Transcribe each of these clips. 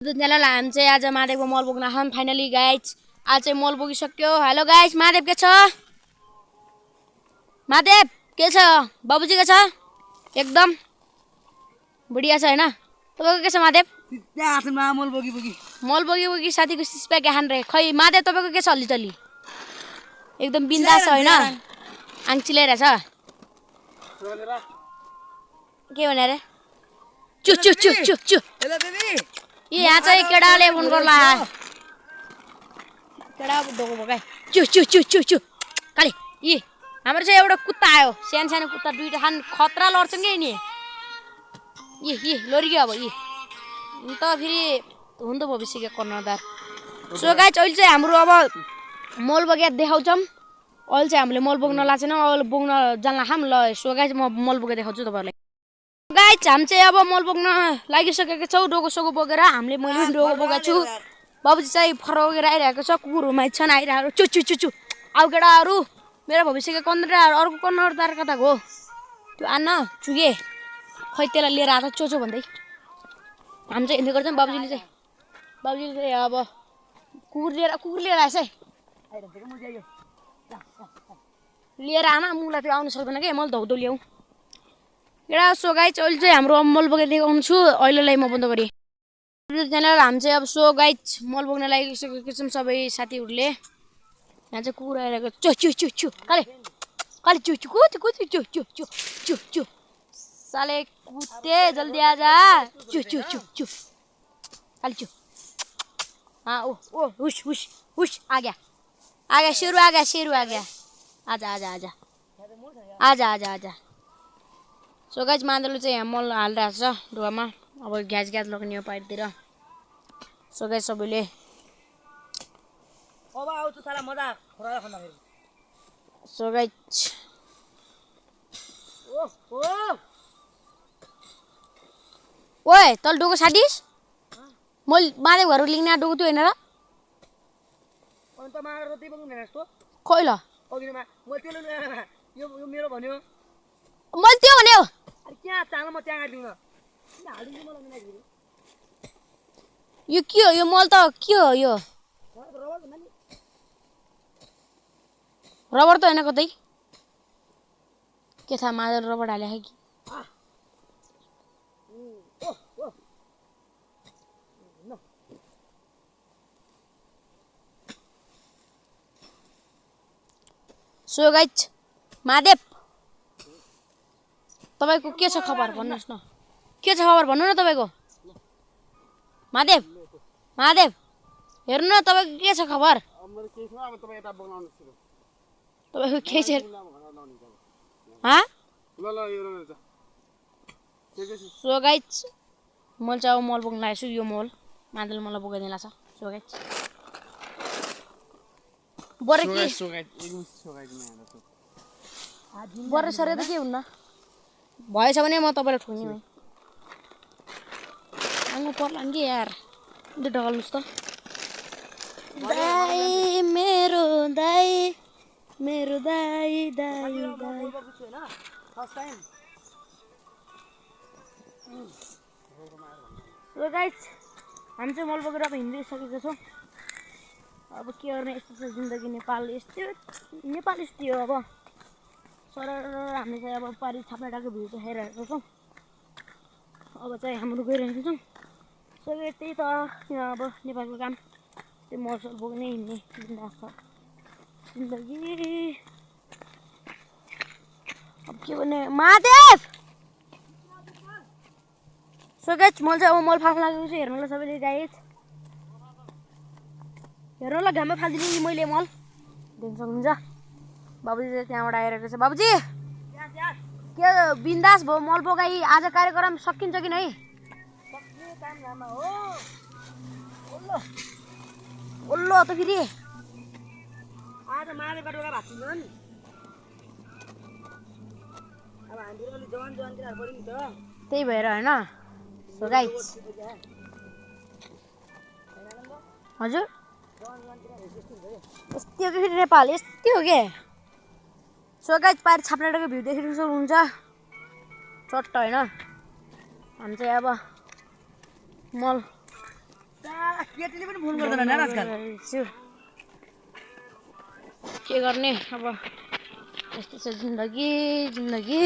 दुधनेला हामी चाहिँ आज महादेवको मल बोक्न आछौँ फाइनली गाइज। आज चाहिँ मल बोकिसक्यो। हेलो गाइज, महादेव के छ? महादेव के छ? बाबुजी के छ? एकदम बढिया छ हैन? तपाईको के छ महादेव? मल बोकी साथीको सिस्पा के खान रे। खै महादेव तपाईको के छ हल्लीचल्ली? एकदम बिन्दास छ हैन? आङची ल्याइरहेछ के भने रे? चु चु चु चु चु। हेलो बेबी, यहाँ चाहिँ केडाले फोन गर्ला। केडा ढोको भगाए। चु चु चु चु चु। काली यी हाम्रो चाहिँ एउटा कुत्ता आयो। सानो सानो कुत्ता दुईटा खान खतरा लड्छन् के नि। यी लड्यो अब यी। त फेरि हुँदो भविष्यको कर्णधार। सो गाइस अहिले चाहिँ हाम्रो अब मल बगेर देखाउँछौँ। अहिले चाहिँ हामीले मल बोक्न लाग्छौँ। अहिले बोक्न जान्ला खाम ल। सो गाइस म मल बोकेर देखाउँछु तपाईहरुलाई। गाइस हामी चाहिँ अब मल बोक्न लागिसकेको छौँ। डोको सोको बोकेर हामीले मैले डोको बोकेको छु। बाबुजी चाहिँ फरौकेर आइरहेको छ। कुकुरहरुमा छन् आइरहेको। चु चु चु चु। आउ केटाहरु मेरो भविष्यको कर्णधार अर्को कर्णधार कता गयो? त्यो आन्न चुगे। खै त्यसलाई लिएर आएको चोचो भन्दै। हामी चाहिँ हिँड्दै गर्छौँ। बाबुजीले चाहिँ अब कुकुर लिएर आएछ है। लिएर आमा मुला त्यो आउनु सक्दैन के। मैले धौधौ ल्याऊ केटा। सो गाइस अहिले चाहिँ हाम्रो मल बोकेर देखाउँछु। अहिलेलाई म बन्द गरेँ च्यानल। हामी चाहिँ अब सो गाइस मल बोक्न लागिसकेको छौँ सबै साथीहरूले। यहाँ चाहिँ कुकुर आइरहेको। चु चु चु चु। काले चु चु कुद चु चु चु चु चु। साले कुत्ते जल्दी आजा। चु चु चु चु। काले चु। हाँ ओ हुश हुश हुश आ गया शेरू आ गया। आजा। सो गाइस मादलले चाहिँ यहाँ मल हालिरहेको छ ढुवामा। अब ग्यास लगाउने हो पाइपतिर। सो गाइस सबैले अब आउँछु साला मजा खरा खना फेरि। सो गाइस ओए तल डोको साटिस मैले मादेव घर लिङ्ना डोको त्यो हैन र? अन्त मारेर रोटी बोक्नु हैन जस्तो खोइ ल अघिमा म त्यो ल्याएर यो मेरो भन्यो। मैले त्यो भन्यो। अरे क्या चाल म त्यहाँ गाड्दिन। किन हालिदिनु मलाई मिलाइ दिनु। यो के हो? यो मल त के हो यो? रबर त हैन कतै। के थाहा मादल रबर हाले है कि। सो गाइस महादेव तपाईको के छ खबर भन्नुस् न। के छ खबर भन्नु न तपाईको। महादेव हेर्नु न तपाईको के छ खबर? तपाईको के छ? हाँ सो गाइस मैले चाहिँ अब मल बोक्न लागेको छु। यो मल मादल मलाई बोकाइदिनु छ। सो गाइस बरे सरे त के हुन्न। भएछ भने म तपाईलाई ठोक्ने भए आउनु पर्ला नि यार। ढल्नुस् त दाइ मेरो दाइ सो गाइस हामी चाहिँ मल बोकेर अब हिँडिसकेको छौँ। अब के गर्ने यस्तो छ जिन्दगी। नेपाल यस्तै हो अब। सर हामी चाहिँ अब पारी छाप्ने डाको भ्यू चाहिँ हेरिरहेको छौँ। अब चाहिँ हाम्रो गइरहेको छौँ। सबै त्यही त अब नेपालको काम त्यो मलसल बोक्ने हिँड्ने बिन्दास छ जिन्दगी। अब के भने महादेव। सो गाइस मैले चाहिँ अब मल फाल्न लागेको छु। हेर्नुलाई सबैले गाइस हेर्नु ल। घाममा फालिदिनु नि मैले मल देख्न सक्नुहुन्छ। बाबुजी चाहिँ त्यहाँबाट आइरहेको छ। बाबुजी के बिन्दास भयो मल बोकाइ। आज कार्यक्रम सकिन्छ कि नै? ओल्लो त फेरि आज मारेको डोका भाँच्चिन्छ नि। अब हामी अलि जवान केटाहरु पऱ्यो नि त। त्यही भएर हैन। सो गाइस हजुर यस्तै हो कि फेरि नेपाल यस्तै हो के। सो गाइस पारि छाप्राटाको भ्यू देखिरहनु सक्नुहुन्छ चट्ट हैन। हामी चाहिँ अब मल केटीले पनि फोन गर्दैन नि आजकल के गर्ने अब यस्तो छ जिन्दगी जिन्दगी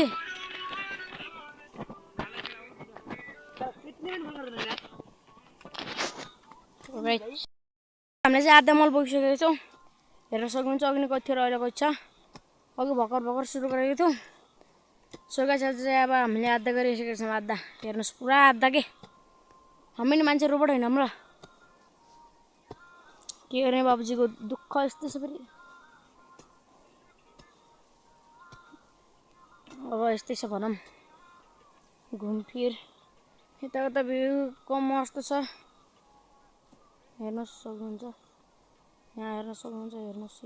हामीले चाहिँ आधा मल बोकिसकेको छौँ हेर्न सक्नुहुन्छ अघि नै कति रहेको छ अघि भर्खर भर्खर सुरु गरेको थियौँ सोगा चाहिँ अब हामीले आधा गरिसकेको छौँ आधा हेर्नुहोस् पुरा आधा के हामी नि मान्छे रोबोट होइन हाम्रो के गर्ने बाबुजीको दुःख यस्तै छ फेरि अब यस्तै छ भनौँ घुमफिर यताउता भ्यू कम मस्त छ हेर्न सक्नुहुन्छ यहाँ हेर्न सक्नुहुन्छ हेर्नुहोस्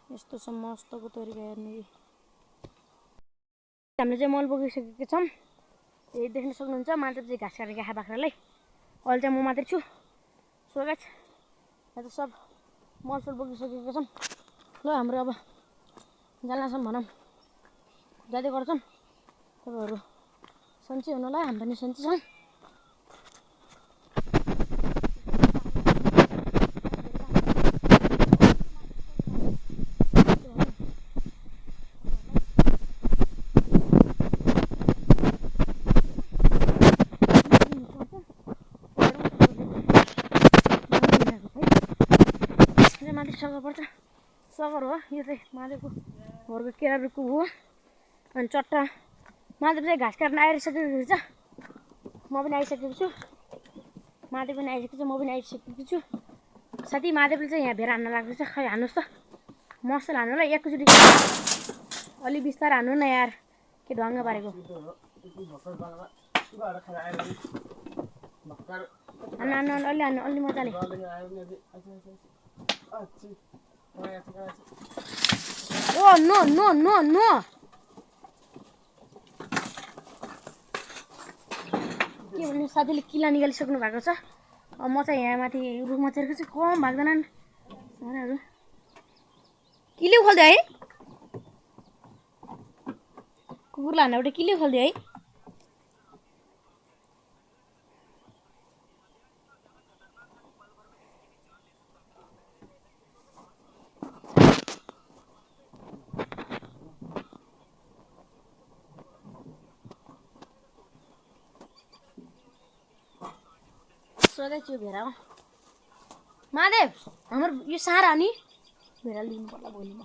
यस्तो छ मस्तको तरिका हेर्नु कि हामीले चाहिँ मल बोकिसकेको छौँ यही देख्न सक्नुहुन्छ मान्छे चाहिँ घाँस काटेर खा बाख्रालाई अहिले चाहिँ म मात्रै छु सो गाइस यहाँ त सब मलसल बोकिसकेको छौँ ल हाम्रो अब जान्छौँ भनौँ जाँदै गर्छौँ तपाईँहरू सन्चै हुनुलाई हामी पनि सन्चै छौँ माथि सगर पर्छ सगर हो यो चाहिँ माधेको घरको केरा रुखको हो अनि चट्टा माधव चाहिँ घाँस काट्न आइसकेको छ म पनि आइसकेको छु माधव पनि आइसकेको छ म पनि आइसकेको छु साथी माधवले चाहिँ यहाँ भेर हान्न लाग्दैछ खै हान्नुहोस् त मसल हान्नु ल एकैचोटि अलि बिस्तारै हान्नु न यार के ढङ्ग पारेको हान्नु हान्नु अलि हान्नु अलि मजाले oh no no no no के भन्नु साथीले किला निकालिसक्नु भएको छ अब म चाहिँ यहाँ माथि रुखमा चढेको चाहिँ कम भाग्दैनन् साराहरू किले खोल्दै है कुकुरलाई हान्न एउटा किले खोल्दै है सोधै छु भेरा हो महादेव हाम्रो यो सारा नि भेरा लिनु पर्ला भोलि म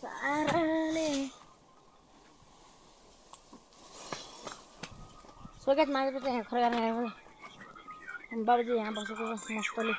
साराले सोगेत महादेव चाहिँ यहाँ खर गर्न आएको बाबुजी यहाँ बसेको छ मस्तले